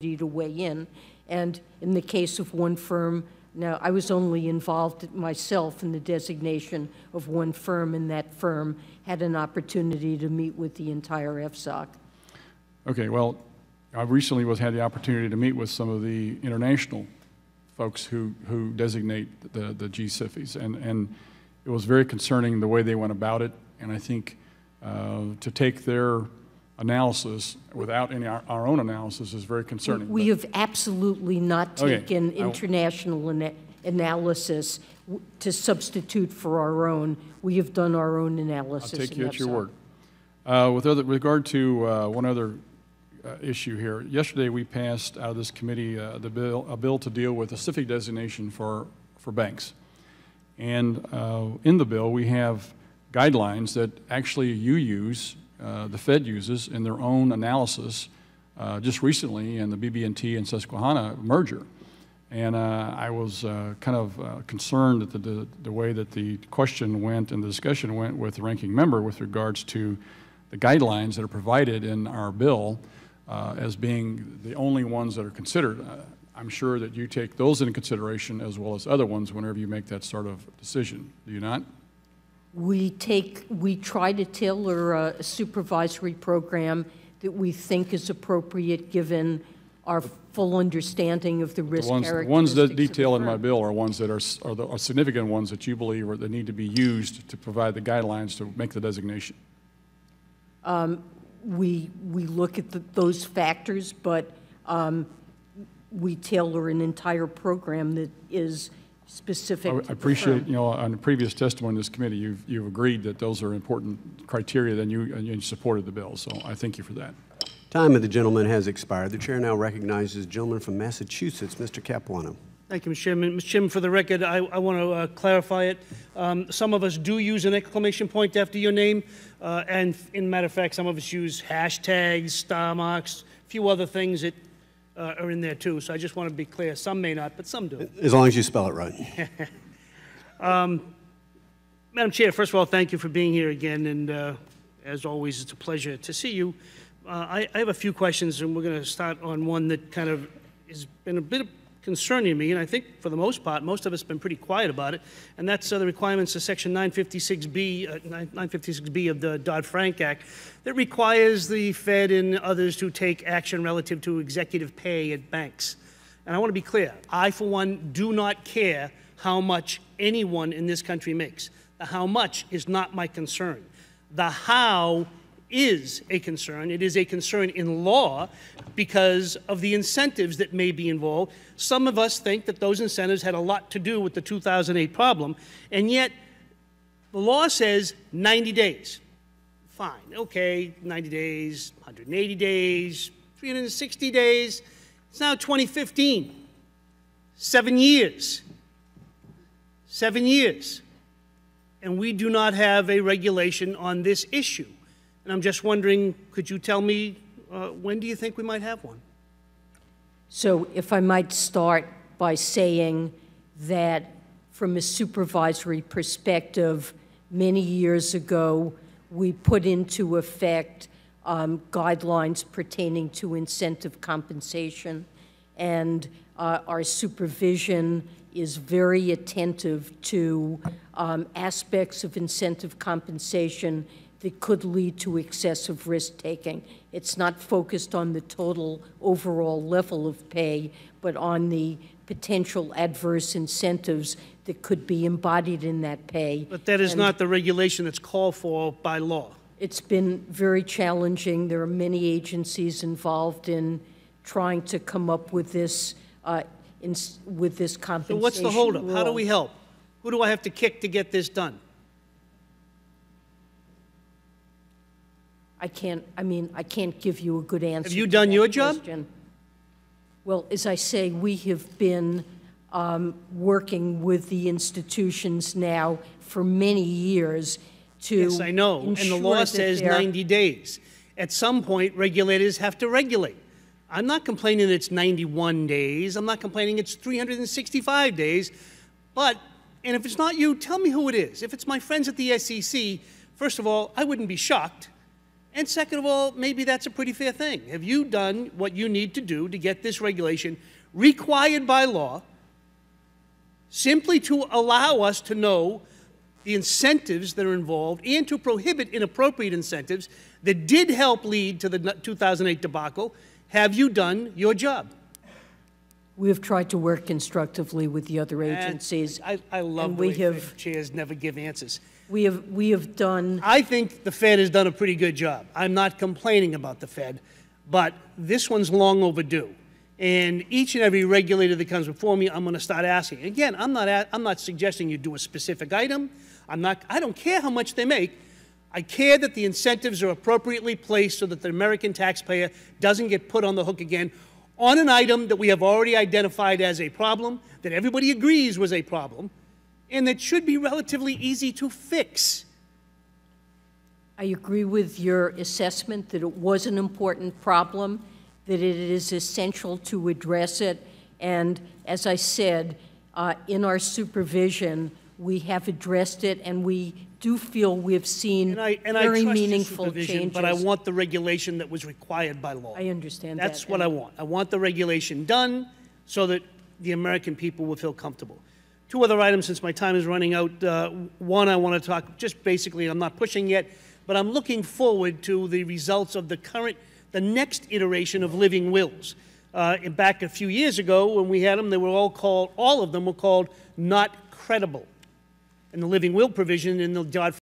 to weigh in. And in the case of one firm, now I was only involved myself in the designation of one firm, and that firm had an opportunity to meet with the entire FSOC. Okay, well, I recently had the opportunity to meet with some of the international folks who designate the GSIFIs, and it was very concerning the way they went about it, and I think to take their analysis without any our own analysis is very concerning. We have absolutely not taken international analysis to substitute for our own. We have done our own analysis. I'll take you at your word. With regard to one other issue here, yesterday we passed out of this committee a bill to deal with a SIFI designation for banks. And in the bill we have guidelines that actually you use, the Fed uses in their own analysis just recently in the BB&T and Susquehanna merger. And I was kind of concerned at the way that the question went and the discussion went with the ranking member with regards to the guidelines that are provided in our bill as being the only ones that are considered. I'm sure that you take those into consideration as well as other ones whenever you make that sort of decision. Do you not? We try to tailor a supervisory program that we think is appropriate given our full understanding of the risk characteristics. The ones that detail in my bill are ones that are significant ones that you believe that need to be used to provide the guidelines to make the designation. We look at those factors, but we tailor an entire program that is specific. I appreciate, you know, on the previous testimony in this committee, you've agreed that those are important criteria, and you supported the bill. So I thank you for that. Time of the gentleman has expired. The chair now recognizes the gentleman from Massachusetts, Mr. Capuano. Thank you, Mr. Chairman. Mr. Chairman, for the record, I want to clarify it. Some of us do use an exclamation point after your name, and in matter of fact, some of us use hashtags, star marks, a few other things that are in there too. So I just want to be clear. Some may not, but some do. As long as you spell it right. Madam Chair, first of all, thank you for being here again, and as always, it's a pleasure to see you. I have a few questions, and we're going to start on one that kind of has been a bit concerning me, and I think for the most part, most of us have been pretty quiet about it, and that's the requirements of Section 956B of the Dodd-Frank Act that requires the Fed and others to take action relative to executive pay at banks. And I want to be clear, I, for one, do not care how much anyone in this country makes. The how much is not my concern. The how is a concern. It is a concern in law because of the incentives that may be involved. Some of us think that those incentives had a lot to do with the 2008 problem, and yet the law says 90 days. Fine, okay, 90 days, 180 days, 360 days. It's now 2015. 7 years. 7 years. And we do not have a regulation on this issue. And I'm just wondering, could you tell me, when do you think we might have one? So if I might start by saying that from a supervisory perspective, many years ago, we put into effect guidelines pertaining to incentive compensation, and our supervision is very attentive to aspects of incentive compensation that could lead to excessive risk-taking. It's not focused on the total overall level of pay, but on the potential adverse incentives that could be embodied in that pay. But that is not the regulation that's called for by law. It's been very challenging. There are many agencies involved in trying to come up with this compensation. So what's the holdup? How do we help? Who do I have to kick to get this done? I can't give you a good answer. Have you done your job? Well, as I say, we have been working with the institutions now for many years to Yes, I know, and the law says 90 days. At some point, regulators have to regulate. I'm not complaining that it's 91 days. I'm not complaining it's 365 days. But, and if it's not you, tell me who it is. If it's my friends at the SEC, first of all, I wouldn't be shocked. And second of all, maybe that's a pretty fair thing. Have you done what you need to do to get this regulation required by law simply to allow us to know the incentives that are involved and to prohibit inappropriate incentives that did help lead to the 2008 debacle? Have you done your job? We have tried to work constructively with the other And agencies. I love and the way Fed chairs never give answers. We have done. I think the Fed has done a pretty good job. I'm not complaining about the Fed, but this one's long overdue. And each and every regulator that comes before me, I'm going to start asking. Again, I'm not suggesting you do a specific item. I don't care how much they make. I care that the incentives are appropriately placed so that the American taxpayer doesn't get put on the hook again on an item that we have already identified as a problem, that everybody agrees was a problem, and that should be relatively easy to fix. I agree with your assessment that it was an important problem, that it is essential to address it, and as I said, in our supervision, we have addressed it, and we do feel we've seen very meaningful changes. But I want the regulation that was required by law. I understand that. That's what I want. I want the regulation done so that the American people will feel comfortable. Two other items, since my time is running out. One, I want to talk just basically, I'm not pushing yet, but I'm looking forward to the results of the next iteration of living wills. Back a few years ago when we had them, they were all of them were called not credible. And the living will provision in the